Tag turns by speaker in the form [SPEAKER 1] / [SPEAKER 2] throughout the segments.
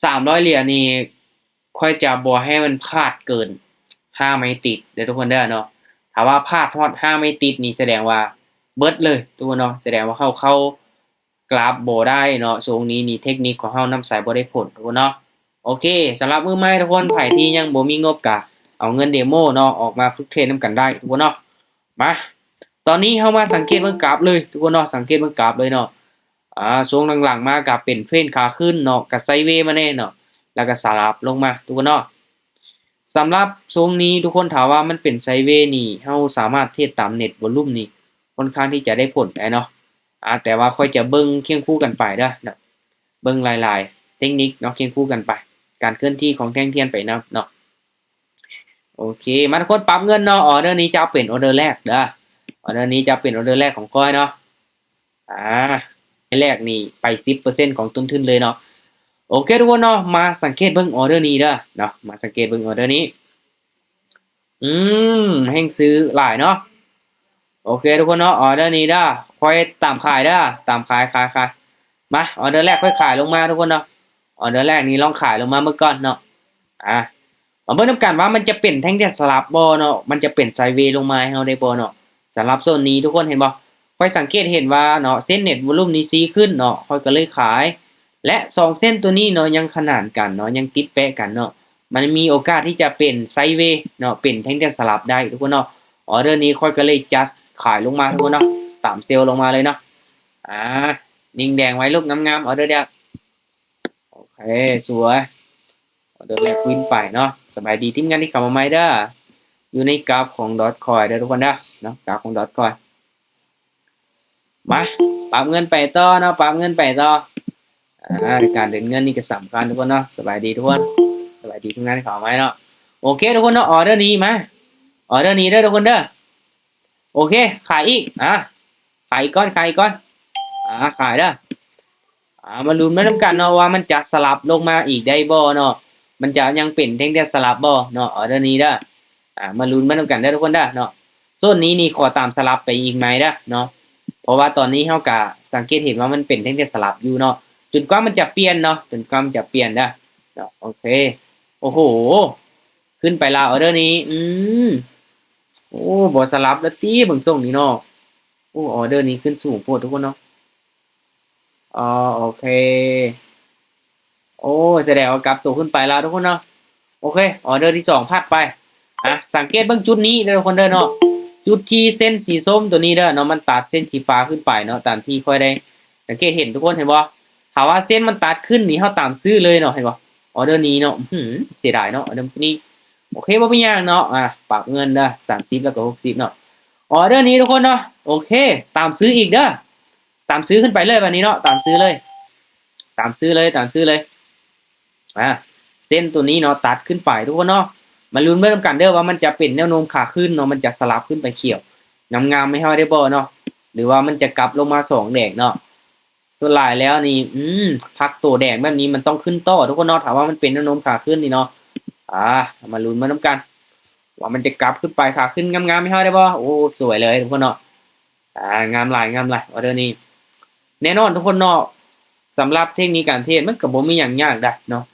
[SPEAKER 1] 300 เหรียญนี่ค่อยจะบ่ให้มันพลาดเกิน5 ไม้ติดเด้อทุกคนเด้อเนาะถ้าว่าพลาดฮอด5 ไม้ติดนี่แสดงว่าเบิดเลยทุกคนเนาะแสดงว่าเข้ากราฟบ่ได้เนาะทรงนี้นี่เทคนิคของเฮานำสายบ่ได้ผลทุกคนเนาะโอเคสำหรับมือใหม่ทุกคนไผที่ยังบ่มีงบก็เอาเงินเดโมเนาะออกมาฝึกเทรดนำกันได้ทุกคนเนาะมาตอนนี้เฮามาสังเกตเบิ่งกราฟเลยทุกคนเนาะสังเกตเบิ่งกราฟเลยเนาะช่วงหลังๆมาก็เป็นเทรนขาขึ้นเนาะก็ไซด์เวย์มาแน่เนาะแล้วก็สลับลงมาทุกคนเนาะสำหรับทรงนี้ทุกคนถามว่ามันเป็นไซด์เวย์นี่เฮาสามารถเทรดตามเน็ตวอลุ่มนี่ค่อนข้างที่จะได้ผลได้เนาะแต่ว่าค่อยจะเบิ่งเคียงคู่กันไปเด้อนะเบิ่งหลายๆเทคนิคเนาะเคียงคู่กันไปการเคลื่อนที่ของแท่งเทียนไปนำเนาะโอเคมาทุกคนปรับเงินเนาะออเดอร์นี้จะเป็นออเดอร์แรกเด้อออเดอร์นี้จะเป็นออเดอร์แรกของก้อยเนาะอ่าแรกนี่ไป10%ของต้นทุนเลยเนาะโอเคทุกคนเนาะมาสังเกตเบิ่งออเดอร์นี้เด้อเนาะมาสังเกตเบิ่งออเดอร์นี้อืแห่งซื้อหลายเนาะโอเคทุกคนเนาะออเดอร์นี้เด้อค่อยตามขายเด้อตามขายมาออเดอร์แรกค่อยขายลงมาทุกคนเนาะออเดอร์แรกนี้ลองขายลงมาเมื่อก่อนเนาะอ่ามาเบิ่งนำกันว่ามันจะเป็นแท่งเดียวสลับบ่เนาะมันจะเป็นไซด์เวย์ลงมาให้เฮาได้บ่เนาะสำหรับโซนนี้ทุกคนเห็นบ่ค่อยสังเกตเห็นว่าเนาะเส้นเน็ตวอลุ่มนี้ซีขึ้นเนาะค่อยก็เลยขายและ2เส้นตัวนี้เนาะยังขนานกันเนาะยังติดแปะกันเนาะมันมีโอกาสที่จะเป็นไซด์เวย์เนาะเป็นแท่งเดียวสลับได้ทุกคนเนาะออเดอร์นี้ค่อยก็เลยจัดขายลงมาทุกคนเนาะตามเซลล์ลงมาเลยเนาะอ่านิ่งแดงไว้ลูกงามๆออเดอร์เดียวโอเคสวยออเดอร์แรกวินไปเนาะสบายดีทีมงานที่เข้ามาใหม่เด้ออยู่ในกราฟของดอทคอยเด้อทุกคนเด้อเนาะกราฟของดอทคอยมาปรับเงินไปต่อเนาะปรับเงินไปต่อการเดินเงินนี่ก็สำคัญทุกคนเนาะสบายดีทุกคนสบายดีทีมงานที่เข้ามาใหม่เนาะโอเคทุกคนเนาะออเดอร์นี้มาออเดอร์นี้เด้อทุกคนเด้อโอเคขายอีกขายอีกก้อนขายอีกก้อนขายเด้อมาลุ้นมาทำกันเนาะว่ามันจะสลับลงมาอีกได้บ่เนาะมันจะยังเป็นเท่งแต่สลับบ่เนาะออเดอร์นี้เด้อมาลุ้นมาทำกันได้ทุกคนเด้อเนาะโซนนี้นี่ขอตามสลับไปอีกไหมเด้อเนาะเพราะว่าตอนนี้เฮากะสังเกตเห็นว่ามันเป็นเท่งแต่สลับอยู่เนาะจนกว่ามันจะเปลี่ยนเนาะจนกว่ามันจะเปลี่ยนเด้อเนาะโอเคโอ้โหขึ้นไปแล้วออเดอร์นี้โอ้บ่สลับแล้วติเบิ่งทรงนี้เนาะโอ้ออเดอร์นี้ขึ้นสูงโพดทุกคนเนาะอ๋อโอเคโอ้แสดงว่ากลับตัวขึ้นไปแล้วทุกคนเนาะโอเคออเดอร์ที่2พัดไปสังเกตเบิ่งจุดนี้เด้อทุกคนเด้อเนาะจุดที่เส้นสีส้มตัวนี้เด้อเนาะมันตัดเส้นสีฟ้าขึ้นไปเนาะตามที่ค่อยได้สังเกตเห็นทุกคนเห็นบ่ถ้าว่าเส้นมันตัดขึ้นนี่เฮาตามซื้อเลยเนาะเห็นบ่ออเดอร์นี้เนาะเสียดายเนาะออเดอร์นี้โอเคบ่เป็นหยังเนาะปรับเงินเด้อ30แล้วก็60เนาะออเดอร์นี้ทุกคนเนาะโอเคตามซื้ออีกเด้อตามซื้อขึ้นไปเลยบัดนี้เนาะตามซื้อเลยตามซื้อเลยตามซื้อเลยเส้นตัวนี้เนาะตัดขึ้นไปทุกคนเนาะมาลุ้นเบิ่งกันเด้อว่ามันจะเป็นแนวโน้มขาขึ้นเนาะมันจะสลับขึ้นไปเขียวงามๆไม่เฮาได้บ่เนาะหรือว่ามันจะกลับลงมา2แดงเนาะส่วนหลายแล้วนี่พักตัวแดงแบบนี้มันต้องขึ้นต่อทุกคนเนาะถามว่ามันเป็นแนวโน้มขาขึ้นนี่เนาะมาลุ้นมานํกันว่ามันจะกลับขึ้นไปขาขึ้นงามๆไม่เฮาได้บ่โอ้สวยเลยทุกคนเนาะงามหลายงามหลายออเดอร์นี้แน่นอนทุกคนเนาะสำหรับเทคนิคการเทรดมันก็บ่มีหยังยากได้เนาะ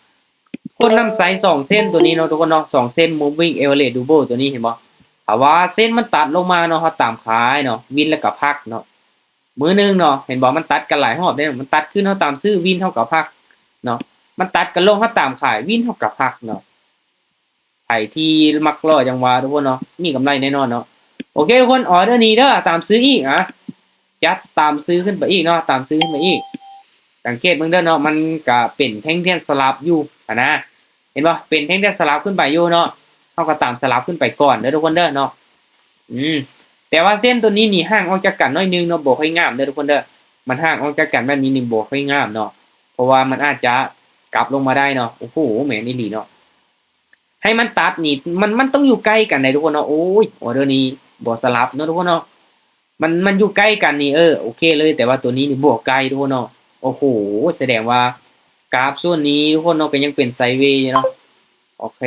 [SPEAKER 1] คนนำไซส์2เส้นตัวนี้เนาะทุกคนเนาะ2เส้น moving average double ตัวนี้เห็นบ่ถ้าว่าเส้นมันตัดลงมาเนาะเฮาตามขายเนาะวินแล้วก็พักเนาะมื้อนึงเนาะเห็นบ่มันตัดกันหลายรอบเด้มันตัดขึ้นเฮาตามซื้อวินเท่ากับพักเนาะมันตัดกันลงเฮาตามขายวินเท่ากับพักเนาะไผที่มักรอจังหวะทุกคนเนาะมีกำไรแน่นอนเนาะโอเคทุกคนออเดอร์นี้เด้อตามซื้ออีกจัดตามซื้อขึ้นไปอีกเนาะตามซื้อขึ้นไปอีกสังเกตเบิ่งเด้อเนาะมันก็เป็นแท่งเทียนสลับอยู่นะเห็นบ่เป็นแท่งเทียนสลับขึ้นไปอยู่เนาะเฮาก็ตามสลับขึ้นไปก่อนเด้อทุกคนเด้อเนาะแต่ว่าเส้นตัวนี้นี่ห่างออกจากกันน้อยนึงเนาะบ่ค่อยงามเด้อทุกคนเด้อมันห่างออกจากกันแบบนี้นี่บ่ค่อยงามเนาะเพราะว่ามันอาจจะกลับลงมาได้เนาะโอ้โหแหม่นอีหลีเนาะให้มันตัดนี่มันต้องอยู่ใกล้กันได้ทุกคนเนาะโอ้ยออเดอร์นี้บ่สลับเนาะทุกคนเนาะมันอยู่ใกล้กันนี่โอเคเลยแต่ว่าตัวนี้นี่บ่ใกล้ทุกคนเนาะโอ้โหแสดงว่ากราฟส่วนนี้ทุกคนเนาะก็ยังเป็นไซด์เวย์เนาะโอเค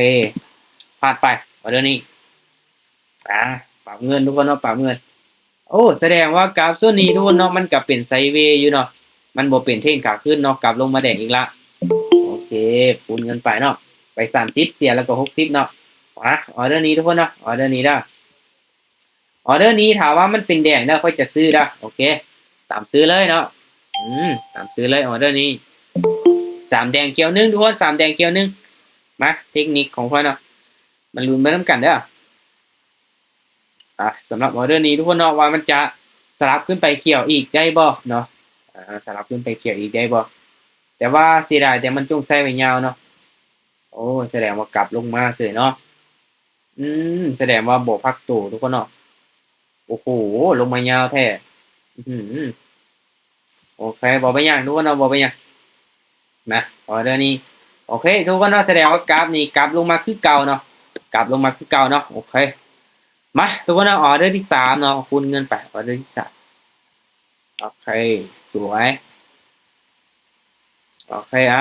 [SPEAKER 1] ผ่านไปออเดอร์นี้ปรับเงินทุกคนเนาะปรับเงินโอ้แสดงว่ากราฟส่วนนี้ทุกคนเนาะมันก็เป็นไซด์เวย์อยู่เนาะมันบ่เป็นเทรนขาขึ้นเนาะกลับลงมาแดงอีกละโอเค เคคูณเงินไปเนาะไป30เสียแล้วก็60เนาะมาออเดอร์นี้ทุกคนเนาะออเดอร์นี้ได้ออเดอร์นี้ถามว่ามันเป็นแดงเนาะค่อยจะซื้อได้โอเคตามซื้อเลยเนาะตามซื้อเลยออเดอร์นี้3แดงเขียว1ทุกคน3แดงเขียว1มาเทคนิคของพ่อเนาะมันลุ้นไปน้ำกันเด้อสำหรับออเดอร์นี้ทุกคนเนาะว่ามันจะสลับขึ้นไปเขียวอีกได้บ่เนาะสลับขึ้นไปเขียวอีกได้บ่แต่ว่าเสียดายแต่มันจงใช้ไว้ยาวเนาะโอ้แสดงว่ากลับลงมาเฉยเนาะแสดงว่าบ่พักตัวทุกคนเนาะโอ้โหลงมายาวแท้โอเคบอกไปยังทุกคนเนาะบอกไปยังนะออเดอร์นี้โอเคทุกคนเนาะแสดงว่ากราฟนี้กราฟลงมาคือเก่าเนาะกราฟลงมาคือเก่าเนาะโอเคมาทุกคนเนาะออเดอร์ที่3เนาะคูณเงินไปออเดอร์ที่3โอเคสวยโอเคอ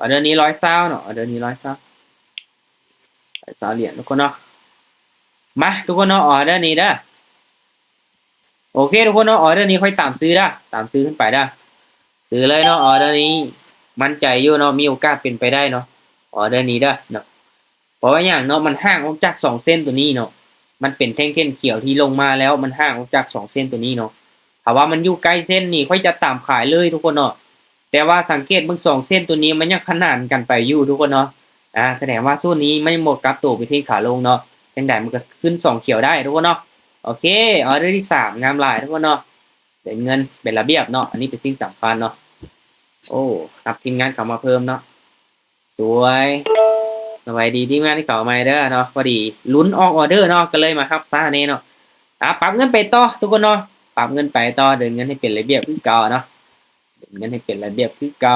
[SPEAKER 1] อเดอร์นี้120เนาะออเดอร์นี้120เหรียญทุกคนเนาะมาทุกคนเนาะออเดอร์นี้เด้อโอเคทุกคนเนาะออเดอร์นี้ค่อยตามซื้อได้ตามซื้อขึ้นไปได้ซื้อเลยเนาะออเดอร์นี้มั่นใจอยู่เนาะมีโอกาสเป็นไปได้เนาะออเดอร์นี้ได้เนาะเพราะว่าอย่างเนาะมันห่างออกจาก2เส้นตัวนี้เนาะมันเป็นแท่งเส้นเขียวที่ลงมาแล้วมันห่างออกจาก2เส้นตัวนี้เนาะถ้าว่ามันอยู่ใกล้เส้นนี่ค่อยจะตามขายเลยทุกคนเนาะแต่ว่าสังเกตเบิ่ง2เส้นตัวนี้มันยังขนานกันไปอยู่ทุกคนเนาะแสดงว่าโซนนี้ไม่หมดกับตัวไปที่ขาลงเนาะจังได๋มันก็ขึ้น2เขียวได้ทุกคนเนาะโอเคออเดอร์ที่3งามหลายทุกคนเนาะเป็นเงินเป็นระเบียบเนาะอันนี้เป็นสิ่งสำคัญเนาะโอ้ครับทีมงานเข้ามาเพิ่มเนาะสวยสบายดีทีมงานที่เข้ามาเด้อเนาะพอดีลุ้นออกออเดอร์เนาะก็เลยมาครับซ่าแน่เนาะปรับเงินไปต่อทุกคนเนาะปรับเงินไปต่อเดินเงินให้เป็นระเบียบคือเก่าเนาะเดินเงินให้เป็นระเบียบคือเก่า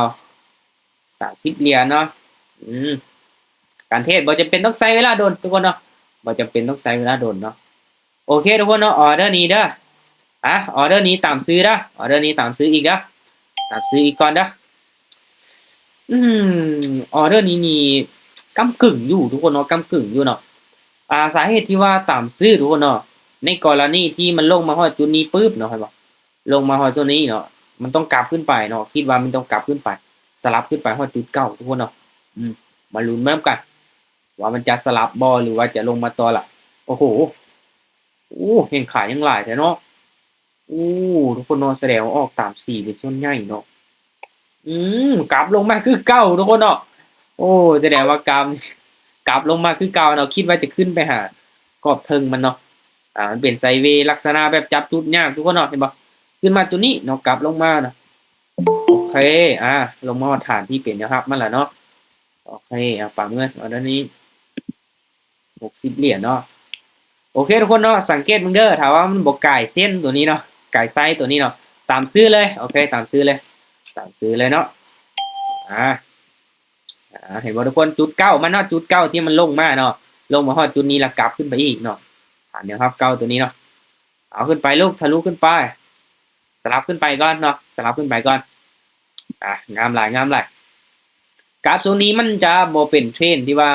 [SPEAKER 1] 30เหรียญเนาะการเทรดบ่จำเป็นต้องใช้เวลาโดนทุกคนเนาะบ่จำเป็นต้องใช้เวลาโดนเนาะโอเคทุกคนเนาะออเดอร์นี้เด้อออเดอร์นี้ตามซื้อเด้อออเดอร์นี้ตามซื้ออีกเด้อตามซื้ออีกก่อนเด้อออเดอร์นี้มีก้ำกึ่งอยู่ทุกคนเนาะก้ำกึ่งอยู่เนาะสาเหตุที่ว่าตามซื้อทุกคนเนาะในกรณีที่มันลงมาฮอดจุดนี้ปึ๊บเนาะครับลงมาฮอดตัวนี้เนาะมันต้องกลับขึ้นไปเนาะคิดว่ามันต้องกลับขึ้นไปสลับขึ้นไปฮอดจุดเก่าทุกคนเนาะมาลุ้นเริ่มกันว่ามันจะสลับบ่หรือว่าจะลงมาต่อล่ะโอ้โหเห็นขายยังหลายแท้เนาะทุกคนเนาะแสดงว่าออกตาม4เป็นส่วนใหญ่เนาะกลับลงมาคือเก่าทุกคนเนาะโอ้แสดงว่ากลับลงมาคือเก่าเนาะคิดว่าจะขึ้นไปหากรอบเทิงมันเนาะมันเป็นไซด์เวย์ลักษณะแบบจับจุดยากทุกคนเนาะเห็นบ่ขึ้นมาตัวนี้เนาะกลับลงมาเนาะโอเคลงมาฐานที่เป็นนะครับมันแหละเนาะโอเคปรับเงินอันนี้60เหรียญเนาะโอเคทุกคนเนาะสังเกตมึงเด้อถ้าว่ามันบ่ก่ายเส้นตัวนี้เนาะก่ายไซส์ตัวนี้เนาะตามซื้อเลยโอเคตามซื้อเลยตามซื้อเลยเนาะเห็นบ่ทุกคนจุดเก้ามันเนาะจุดเก้าที่มันลงมาเนาะลงมาฮอดจุดนี้แล้วกลับขึ้นไปอีกเนาะเดี๋ยวครับเก้าตัวนี้เนาะเอาขึ้นไปลูกทะลุขึ้นไปสลับขึ้นไปก่อนเนาะสลับขึ้นไปก่อนงามหลายกราฟโซนนี้มันจะบ่เป็นเทรนที่ว่า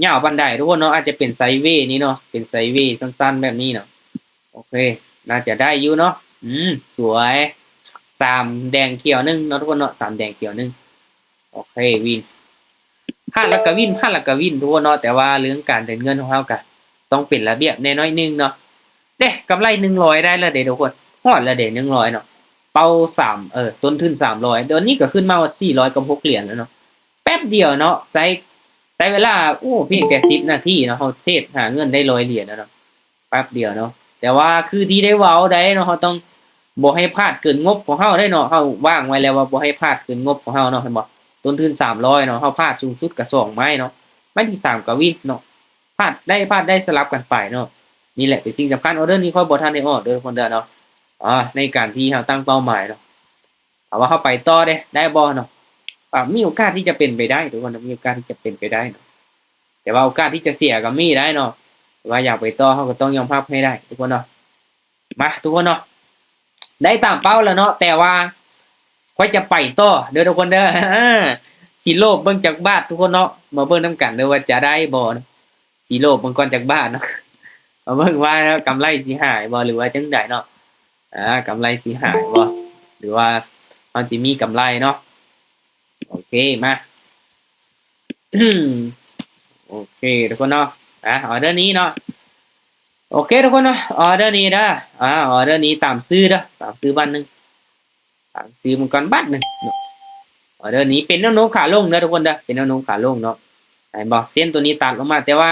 [SPEAKER 1] ยาวปานใดทุกคนเนาะอาจจะเป็นไซด์เวย์นี้เนาะเป็นไซด์เวย์สั้นๆแบบนี้เนาะโอเคน่าจะได้อยู่เนาะสวย3แดงเขียว1เนาะทุกคนเนาะ3แดงเขียว1โอเควินพลาดแล้วก็วินทุกคนเนาะแต่ว่าเรื่องการเดินเงินของเฮาก็ต้องเป็นระเบียบแน่น้อยนึงเนาะเด้กำไร100ได้แล้วเด้ทุกคนฮอดแล้วเด้100เนาะเป้า3ต้นทุน300เดี๋ยวนี้ก็ขึ้นมาว่า400กับ6เหรียญแล้วเนาะแป๊บเดียวเนาะใช้เวลาเพียงแค่10นาทีเนาะเฮาเทรดหาเงินได้100เหรียญแล้วเนาะแป๊บเดียวเนาะแต่ว่าคือที่ได้เว้าได้เนาะเฮาต้องบ่ให้พลาดเกินงบของเฮาได้เนาะเฮาวางไว้แล้วว่าบ่ให้พลาดเกินงบของเฮาเนาะเห็นบ่ต้นทุน300เนาะเฮาพลาดสูงสุดก็2ไม้เนาะไม้ที่3ก็วินเนาะพลาดได้สลับกันไปเนาะนี่แหละเป็นสิ่งสำคัญออเดอร์นี้ค่อยบ่ทันได้ออกเด้อคนเด้อเนาะในการที่เฮาตั้งเป้าหมายเนาะเอาว่าเฮาไปต่อได้บ่เนาะมีโอกาสที่จะเป็นไปได้ทุกคนมีโอกาสที่จะเป็นไปได้เนาะแต่ว่าโอกาสที่จะเสียก็มีได้เนาะว่าอยากไปต่อเฮาก็ต้องยอมรับให้ได้ทุกคนเนาะมาทุกคนเนาะได้ตามเป้าแล้วเนาะแต่ว่าค่อยจะไปต่อเด้อทุกคนเด้อสิโลภเบิ่งจากบ้านทุกคนเนาะมาเบิ่งนํกันเด้อว่าจะได้บ่สิโลภเบิ่งก่อนจากบ้านเนาะมาเบิ่งว่ากำไรสิหายบ่หรือว่าจังได๋เนาะกำไรสิหายบ่หรือว่ามันสิมีกำไรเนาะโอเคมา โอเคทุกคนเนาะออเดอร์นี้เนาะโอเคทุกคนเนาะออเดอร์นี้เด้อออเดอร์นี้ตามซื้อเด้อตามซื้อบ้านหนึงตามซื้อมันก่อนบ้านหนึงเนาะออเดอร์นี้เป็นแนวโน้มขาลงเด้อทุกคนเด้อเป็นแนวโน้มขาลงเนาะไหนบอกเส้นตัวนี้ตัดลงมาแต่ว่า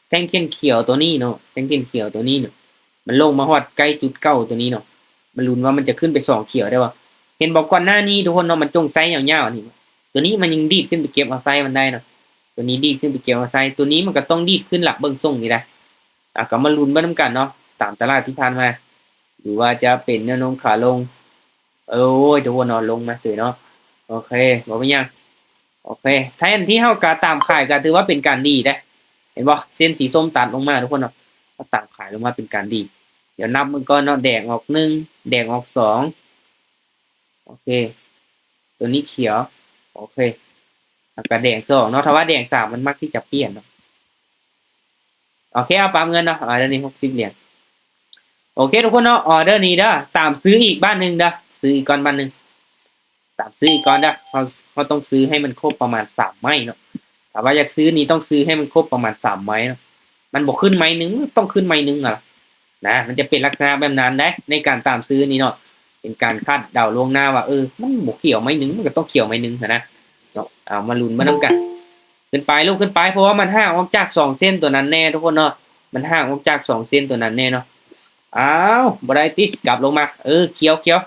[SPEAKER 1] แท่งเทียนเขียวตัวนี้เนาะแท่งเทียนเขียวตัวนี้เนาะมันลงมาฮอดใกล้จุดเก้าตัวนี้เนาะมันลุ้นว่ามันจะขึ้นไปสองเขียวได้ป่ะเห็นบอกก่อนหน้านี้ทุกคนเนาะมันจงไซส์ยาวๆนี่ตัวนี้มันยังดีดขึ้นไปเก็บเอาไซส์มันได้เนาะตัวนี้ดีดขึ้นไปเก็บเอาไซส์ตัวนี้มันก็ต้องดีดขึ้นหลักเบิ้งส่งนี่แหละก็มาลุ้นมาน้ำกันเนาะตามตลาดที่ผ่านมาหรือว่าจะเป็นแนวโน้มขาลงโอ้ยทุกคนเนาะลงมาสวยเนาะโอเคบอกไปยังโอเคแทนที่เฮากะตามขายก็ถือว่าเป็นการดีได้เห็นบ่เส้นสีส้มตัดลงมาทุกคนเนาะก็ตามขายลงมาเป็นการดีเดี๋ยวนับมันก็เนาะแดงออก1แดงออก2โอเคตัวนี้เขียวโอเคแล้วก็แดง2เนาะถ้าว่าแดง3มันมักที่จะเปลี่ยนเนาะโอเคเอาปั๊มเงินเนาะเดี๋ยวนี้60เหรียญโอเคทุกคนเนาะออเดอร์นี้เด้อตามซื้ออีกบ้านนึงเด้อซื้ออีกก้อนบ้านนึงตามซื้ออีกก้อนเด้อเขาต้องซื้อให้มันครบประมาณ3ไม้เนาะถ้าว่าอยากซื้อนี่ต้องซื้อให้มันครบประมาณ3ไม้เนาะมันบ่ขึ้นไม้นึงต้องขึ้นไม้นึงอ่ะนะมันจะเป็นลักษณะแบบนั้นได้ในการตามซื้อนี่เนาะเป็นการคาดเดาล่วงหน้าว่ามันบ่เขียวไม้นึงมันก็ต้องเขียวไม้นึงนะเนาะเอามาลุ้นมานํกันขึ้นไปลูกขึ้นไปเพราะว่ามันห่างออกจาก2เส้นตัวนั้นแน่ทุกคนเนาะมันห่างออกจาก2เส้นตัวนั้นแน่เนาะอ้าวบ่ได้ติดกลับลงมาเขียวเขียว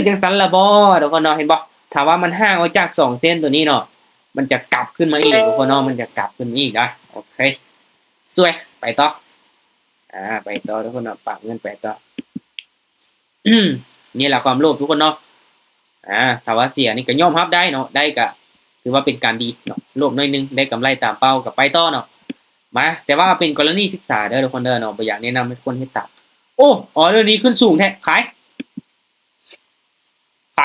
[SPEAKER 1] จังสันละบ่ทุกคนเนาะเห็นบ่ถ้าว่ามันห่างออกจาก2เส้นตัวนี้เนาะมันจะกลับขึ้นมาอีกทุกคนเนาะมันจะกลับขึ้นมาอีกนะโอเคสวยไปต่อไปต่อทุกคนเนาะปากเงินไปต่อนี่แหละความโลภทุกคนเนาะถ้าว่าเสียนี่ก็ยอมรับได้เนาะได้ก็ถือว่าเป็นการดีเนาะโลภน้อยนึงได้กำไรตามเป้ากับไปต่อเนาะมาแต่ว่าเป็นกรณีศึกษาเด้อทุกคนเด้อเนาะบ่อยากแนะนำให้คนเฮ็ดตามโอ้ออเดอร์นี้ขึ้นสูงแท้ขาย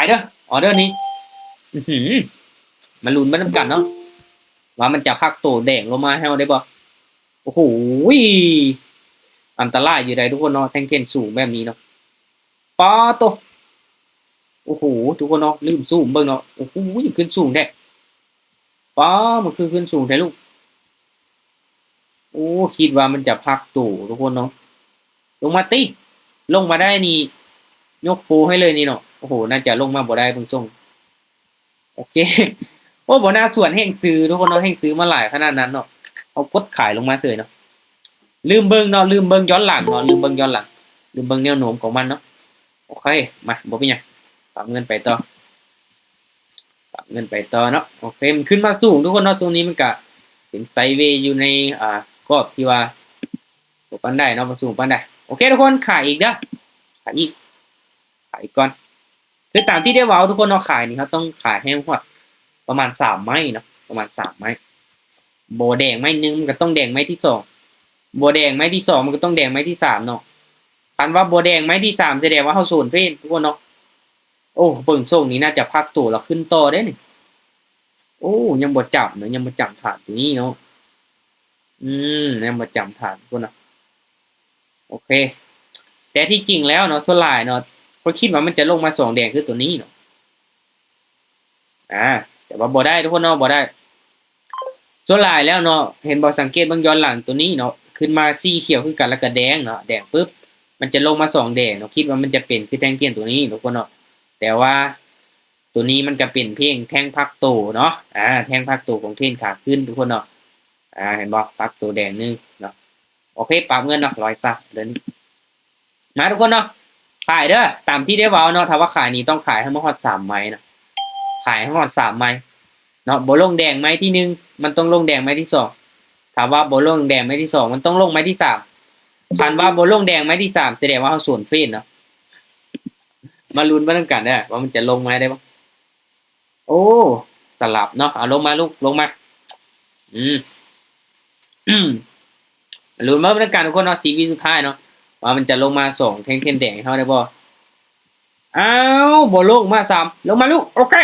[SPEAKER 1] เด้อออเดอร์นี้มาลุ้นมานํกันเนาะว่ามันจะพักโตแดงลงมาให้เราได้บ่โอ้โหอันตรายอยู่ได้ทุกคนเนาะแท่งเทียนสูงแบบนี้เนาะป้าโตโอ้โหทุกคนเนาะลืมสูงเบิ่งเนาะโอ้โหขึ้นสูงแท้ป้ามันคือขึ้นสูงแท้ลูกโอ้คิดว่ามันจะพักโตทุกคนเนาะลงมาติลงมาได้นี่ยกปูให้เลยนี่เนาะโอ้โหน่าจะลงมาบ่ได้เบิ่งส่งโอเคโอ้บ่น่าส่วนแห่งซื้อทุกคนเนาะแห่งซื้อมาหลายขนาดนั้นเนาะเอากดขายลงมาเฉยเนาะลืมเบิ่งเนาะลืมเบิ่งย้อนหลังเนาะลืมเบิ่งย้อนหลังลืมเบิ่งแนวโน้มของมันเนาะโอเคมาบ่เป็นหยังปรับเงินไปต่อปรับเงินไปต่อเนาะโอเคมันขึ้นมาสูงทุกคนเนาะตรงนี้มันก็เป็นไซด์เวย์อยู่ในกรอบที่ว่าบ่ปานใดเนาะบ่สูงปานใดโอเคทุกคนขายอีกเด้อขายอีกก่อนคือตามที่ได้เว้าทุกคนเนาะขายนี่ครับต้องขายให้ฮอดประมาณ3ไม้เนาะประมาณ3ไม้โบแดงไม้นึงมันก็ต้องแดงไม้ที่2โบแดงไม้ที่2มันก็ต้องแดงไม้ที่3เนาะคันว่าโบแดงไม้ที่3แสดงว่าเฮาโซนเฟนทุกคนเนาะโอ้เบิ่งทรงนี้น่าจะพักตัวแล้วขึ้นต่อได้นี่โอ้ยังบ่จับเนาะยังบ่จับฐานตัวนี้เนาะยังบ่จับฐานทุกคนเนาะโอเคแต่ที่จริงแล้วเนาะส่วนหลายเนาะเขาคิดว่ามันจะลงมา2แดงคือตัวนี้เนาะแต่ว่าบ่ได้ทุกคนเนาะบ่ได้ส่วนหลายแล้วเนาะเห็นบ่สังเกตเบิ่งย้อนหลังตัวนี้เนาะขึ้นมาสีเขียวคือกันแล้วก็แดงเนาะแดงปึ๊บมันจะลงมา2แดงเนาะคิดว่ามันจะเป็นคือแท่งเทียนตัวนี้ทุกคนเนาะแต่ว่าตัวนี้มันจะเป็นเพียงแท่งพักโตเนาะแท่งพักโตของเทรนขาขึ้นทุกคนเนาะเห็นบ่พักโตแดงนึงเนาะโอเคปรับเงินเนาะ100ซะเดี๋ยวนี้มาทุกคนเนาะขายเด้อตามที่ได้เว้าเนาะถ้าว่าขายนี่ต้องขายให้มันฮอด3ไม้นะขายให้ฮอด3ไม้เนาะบ่ลงแดงไม้ที่1มันต้องลงแดงไม้ที่2ถ้าว่าบ่ลงแดงไม้ที่2มันต้องลงไม้ที่3คันว่าบ่ลงแดงไม้ที่3แสดงว่าเฮาสวนเฟ้นเนาะมาลุ้นมานํกันเด้อว่ามันจะลงไม้ได้บ่โอ้สลับเนาะเอาลงมาลูกลงมาอืมลุ้นมานํกันทุกคนเนาะ4วิสุดท้ายเนาะว่ามันจะลงมา2แท่งเทียนแดงให้เฮาได้บ่อ้าวบ่ลงมา3ลงมาลูกโอเค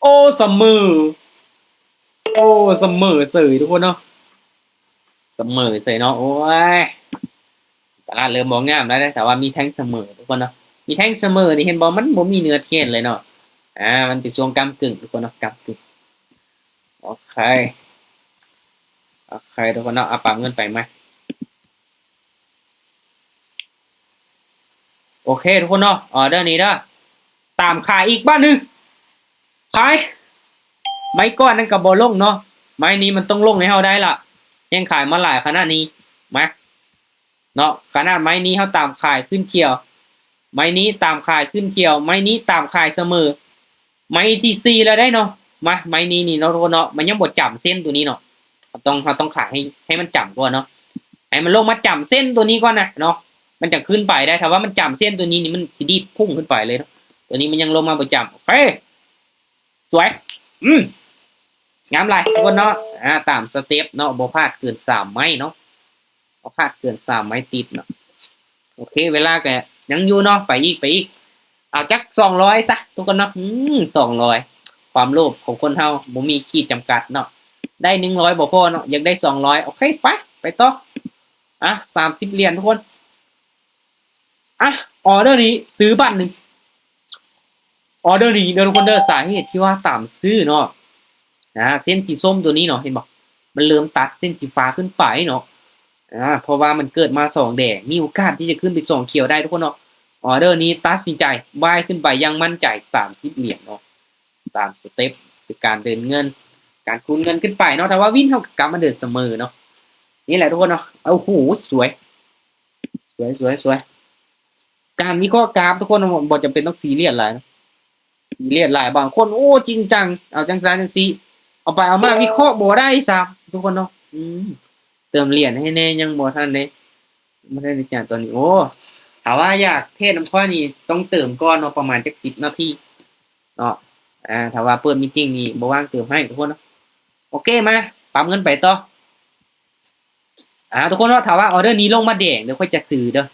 [SPEAKER 1] โอ้เสมอโอ้เสมอเฉยทุกคนเนาะเสมอเฉยเนาะโอ้ยตลาดเริ่มบ่งามแล้วแต่ว่ามีแท่งเสมอทุกคนเนาะมีแท่งเสมอนี่เห็นบ่มันบ่มีเนื้อเทียนเลยเนาะมันเป็นช่วงก้ำกึ่งทุกคนเนาะก้ำกึ่ง โอเคโอเคทุกคนเนาะเอาปรับเงินไปไหมโอเคทุกคนเนาะออเดอร์นี้เด้อตามขายอีกบ้านหนึ่งขายไม้ก้อนนั่นกับบอลงเนาะไม้นี้มันต้องลงให้เฮาได้ล่ะยังขายมาหลายขนาดนี้มาเนาะขนาดไม้นี้เฮาตามขายขึ้นเขียวไม้นี้ตามขายขึ้นเขียวไม้นี้ตามขายเสมอไม้ที่สี่แล้วได้เนาะมาไม้นี้นี่เนาะทุกคนเนาะมันยังบดจำเส้นตัวนี้เนาะเราต้องขายให้มันจำก่อนเนาะให้มันลงมาจำเส้นตัวนี้ก่อนนะเนาะมันจะขึ้นไปได้ถ้าว่ามันจำเส้นตัวนี้นี่มันสีดีพุ่งขึ้นไปเลยเนาะตัวนี้มันยังลงมาบดจำโอเคสวยงามไรทุกคนเนาะตามสเต็ปเนาะบ่พลาดเกิน3 ไม้เนาะบ่พลาดเกิน3 ไม้ติดเนาะโอเคเวลาแกยังอยู่เนาะไปอีกเอาจัก200ซะทุกคนเนาะ200ความโลภของคนเฮาบ่มีขีดจำกัดเนาะได้100บ่พอเนาะอยากได้200โอเคไปต่อ30 เหรียญทุกคนออเดอร์นี้ซื้อบัตรหนึ่งออเดอร์นี้เดี๋ยวทุกคนเด้อสาเหตุที่ว่าตามซื้อเนาะเส้นสีส้มตัวนี้เนาะเห็นบอกมันเริ่มตัดเส้นสีฟ้าขึ้นไปเนาะเพราะว่ามันเกิดมา2 แดงมีโอกาสที่จะขึ้นไป2 เขียวได้ทุกคนเนาะออเดอร์นี้ตัดสินใจบายขึ้นไปยังมั่นใจ30 เหรียญเนาะตามสเต็ปคือการเดินเงินการคูณเงินขึ้นไปเนาะแต่ว่าวินเท่ากับกำมาเดินเสมอเนาะนี่แหละทุกคนเนาะโอ้โหสวยการวิเคราะห์กราฟทุกคนบอกจำเป็นต้องซีเรียสหลายซีเรียสหลายบางคนโอ้จริงจังเอาจังซีเอาไปเอามาวิเคราะห์บ่ได้ซ้ำทุกคนเนาะเติมเหรียญให้แน่ยังบ่ทันเลยไม่ได้ในจานตัวนี้โอ้ถามว่าอยากเทศน้ำข้อนี้ต้องเติมก้อนเนาะประมาณจัก10 นาทีเนาะถ้าว่าเปิดมีติ้งนี่บ่ว่างเติมให้ทุกคนเนาะโอเคมาปั๊มเงินไปต่อทุกคนเนาะถามว่าออเดอร์นี้ลงมาแดงเดี๋ยวค่อยจะซื้อเด้อ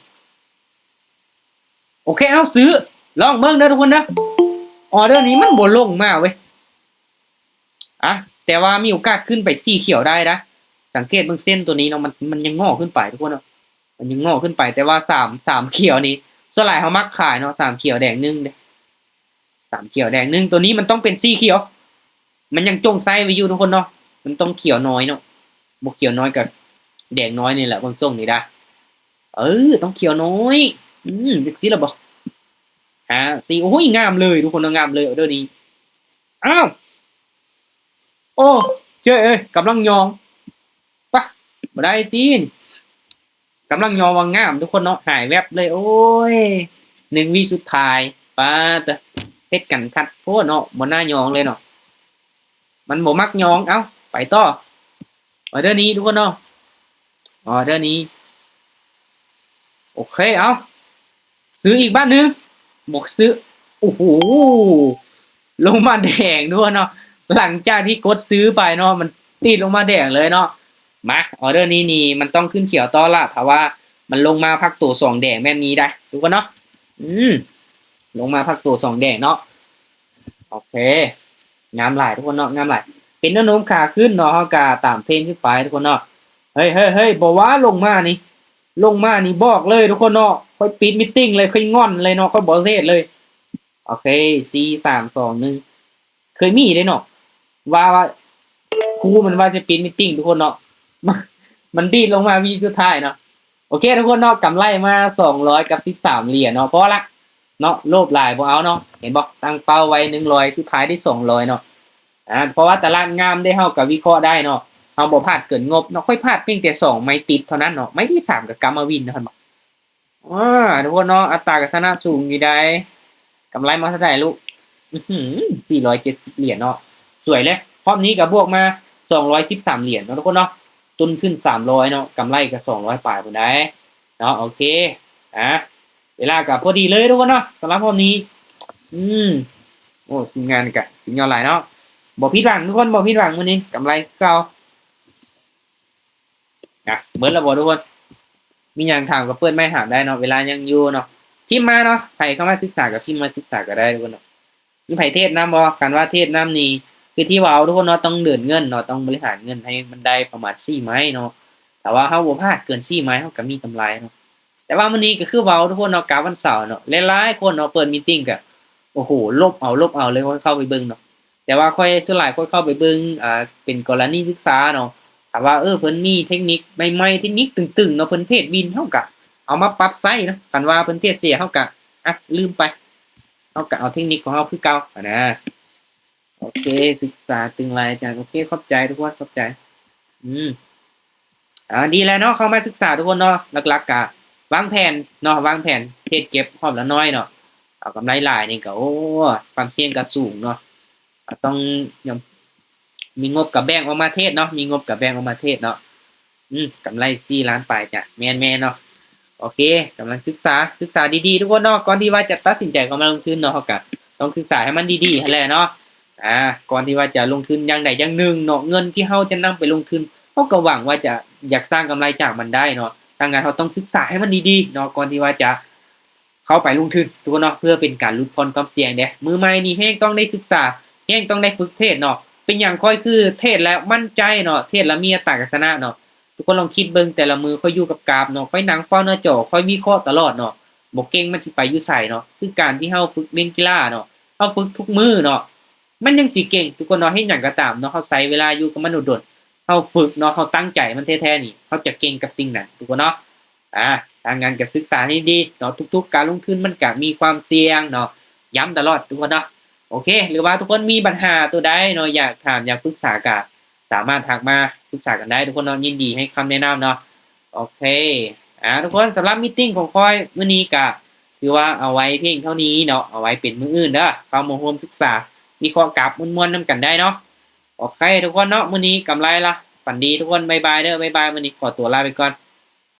[SPEAKER 1] โอเคเอาซื้อลองเบิ่งเด้อทุกคนเด้อออเดอร์นี้มันบ่ลงมากเว้ยแต่ว่ามีโอกาสขึ้นไปสีเขียวได้นะสังเกตเบิ่งเส้นตัวนี้เนาะมันยังงอกขึ้นไปทุกคนเนาะมันยังงอกขึ้นไปแต่ว่า3เขียวนี้ส่วนหลายเขามักขายเนาะ3เขียวแดง1เด้3เขียวแดง1ตัวนี้มันต้องเป็นสีเขียวมันยังจงไซไว้อยู่ทุกคนเนาะมันต้องเขียวน้อยเนาะบ่เขียวน้อยกับแดงน้อยนี่แหละเบิ่งทรงนี่ได้ต้องเขียวน้อยจังซี่ล่ะบ่สีโอ้ยงามเลยทุกคนงามเลยออเดอร์นี้อ้าวโอ้เจ้ยกำลังยองปะบ่ได้ตีนกำลังยองว่างามทุกคนเนาะหายแวบเลยโอ้ย1 วิสุดท้ายป้าตะเฮ็ดกันคัดโพดเนาะบ่น่ายองเลยเนาะมันบ่มักยองเอ้าไปต่อออเดอร์นี้ทุกคนเนาะออเดอร์นี้โอเคเอาซื้ออีกบ้านนึงบอกซื้อโอ้โหลงมาแดงด้วยเนาะหลังจากที่กดซื้อไปเนาะมันติดลงมาแดงเลยเนาะมาออเดอร์นี้นี่มันต้องขึ้นเขียวต่อละถ้าว่ามันลงมาพักตัว2 แดงแบบนี้ได้ดูกันเนาะลงมาพักตัว2 แดงเนาะโอเคงามหลายทุกคนเนาะงามหลายเป็นแนวโน้มขาขึ้นเนาะเฮากาตามเทรนขึ้นไปทุกคนเนาะเฮ้ยบอกว่าลงมานี่บอกเลยทุกคนเนาะค่อยปิดมิทติ้งเลยค่อยงอนเลยเนาะค่อยบอกเทศเลยโอเค4 3 2 1เคยมีได้เนาะว่าครูมันว่าจะปิดมิทติ้งทุกคนเนาะมันดีดลงมาวีสุดท้ายเนาะโอเคทุกคนเนาะกำไรมา213 เหรียญเนาะเพราะละเนาะโลภหลายบ่เอาเนาะเห็นบ่ตั้งเป้าไว้100สุดท้ายได้200เนาะเพราะว่าตลาดงามได้เฮากับวิเคราะห์ได้เนาะเฮาบ่พลาดเกินงบเนาะค่อยพลาดเพียงแต่2 ไม้ติดเท่านั้นเนาะไม้ที่3ก็กำมาวินเนาะครับทุกคนเนาะอัตราการชนะสูงอยู่ได้กำไรมาเท่าไหร่ลูก470 เหรียญเนาะสวยเลยรอบนี้กับบวกมา213 เหรียญเนาะทุกคนเนาะตุนขึ้น300เนาะกำไรกับ200ปลายพุ่นได้เนาะโอเคเวลากับพอดีเลยทุกคนเนาะสำหรับรอบนี้โอ้ทีมงานกะถึงยอดหลายเนาะบ่ผิดหวังทุกคนบ่ผิดหวังมื้อนี้กำไรเก่าเบิดแล้วบ่ทุกคนมีหยังถามก็เปิดไมค์ถามได้เนาะเวลายังอยู่เนาะพิมพ์มาเนาะใครเข้ามาศึกษากับพิมพ์มาศึกษาก็ได้ทุกคนเนาะมีไผเทศนำบ่กันว่าเทศนำนี่คือที่เว้าทุกคนเนาะต้องเดินเงินเนาะต้องบริหารเงินให้มันได้ประมาณ4 ไม้เนาะแต่ว่าเฮาบ่พลาดเกิน4 ไม้เฮาก็มีกำไรเนาะแต่ว่ามื้อนี้ก็คือเว้าทุกคนเนาะกะวันเสาร์เนาะหลายๆคนเนาะเปิดมีตติ้งก็โอ้โหลบเอาเลยเข้าไปเบิ่งเนาะ แต่ว่าค่อยส่วนหลายค่อยเข้าไปเบิ่งเป็นกรณีศึกษาเนาะถ้าว่าเพิ่นมีเทคนิคใหม่ๆเทคนิคตึงๆเนาะเพิ่นเทศน์บินเฮาก็เอามาปรับใช้เนาะคันว่าเพิ่นเทศน์เสียเฮาก็ลืมไปเฮาก็เอาเทคนิคของเฮาคือเก่านะโอเคศึกษาตึงรายอาจารย์โอเคเข้าใจทุกคนเข้าใจอืมดีแล้วเนาะเข้ามาศึกษาทุกคนเนาะหลักๆก็วางแผนเนาะวางแผนเทรดเก็บพร้อมละน้อยเนาะเอากำไรหลายนี่ก็โอ้ความเสี่ยงก็สูงเนาะต้องยอมมีงบกับแบ่งออกมาเทศเนาะมีงบกับแบ่งออกมาเทศเนาะกำไร4 ล้านปลายจ้ะแม่นๆเนาะโอเคกำลังศึกษาดีๆทุกคนเนาะก่อนที่ว่าจะตัดสินใจเข้ามาลงทุนเนาะเฮาก็ต้องศึกษาให้มันดีๆนั่นแหละเนาะก่อนที่ว่าจะลงทุนอย่างใดอย่างหนึ่งเนาะเงินที่เฮาจะนำไปลงทุนเฮาก็หวังว่าจะอยากสร้างกำไรจากมันได้เนาะดังนั้นเฮาต้องศึกษาให้มันดีๆเนาะก่อนที่ว่าจะเข้าไปลงทุนทุกคนเนาะเพื่อเป็นการลดผ่อนความเสี่ยงเด้มือใหม่นี่แฮงต้องได้ศึกษาแฮงต้องได้ฝึกเทรดเนาะเป็นหยังค่อยคือเทรดแล้วมั่นใจเนาะเทรดแล้วมีอัตราการชนะเนาะทุกคนลองคิดเบิ่งแต่ละมือค่อยอยู่กับกราฟเนาะค่อยนั่งเฝ้าหน้าจอค่อยวิเคราะห์ตลอดเนาะบ่เก่งมันสิไปอยู่ไสเนาะคือการที่เฮาฝึกเล่นกีฬาเนาะเฮาฝึกทุกมื้อเนาะมันยังสิเก่งทุกคนเนาะเฮ็ดหยังก็ตามเนาะเฮาใช้เวลาอยู่กับมันโดดๆเฮาฝึกเนาะเฮาตั้งใจมันแท้ๆนี่เฮาจะเก่งกับสิ่งนั้นทุกคนเนาะทางงานก็ศึกษาให้ดีเนาะทุกๆการลงทุนมันก็มีความเสี่ยงเนาะย้ำตลอดทุกคนเนาะโอเคหรือว่าทุกคนมีปัญหาตัวใดเนาะอยากถามอยากปรึกษาก็สามารถทักมาปรึกษากันได้ทุกคนเนาะยินดีให้คำแนะนำเนาะโอเคทุกคนสำหรับมีตติ้งของค่อยมื้อนี้ก็ถือว่าเอาไว้เพียงเท่านี้เนาะเอาไว้เป็นมื้ออื่นเด้อเข้ามาร่วมศึกษาวิเคราะห์กราฟม่วนๆนำกันได้เนาะโอเคทุกคนเนาะมื้อนี้กำไรละฝันดีทุกคนบ๊ายบายเด้อบ๊ายบายมื้อนี้ขอตัวลาไปก่อน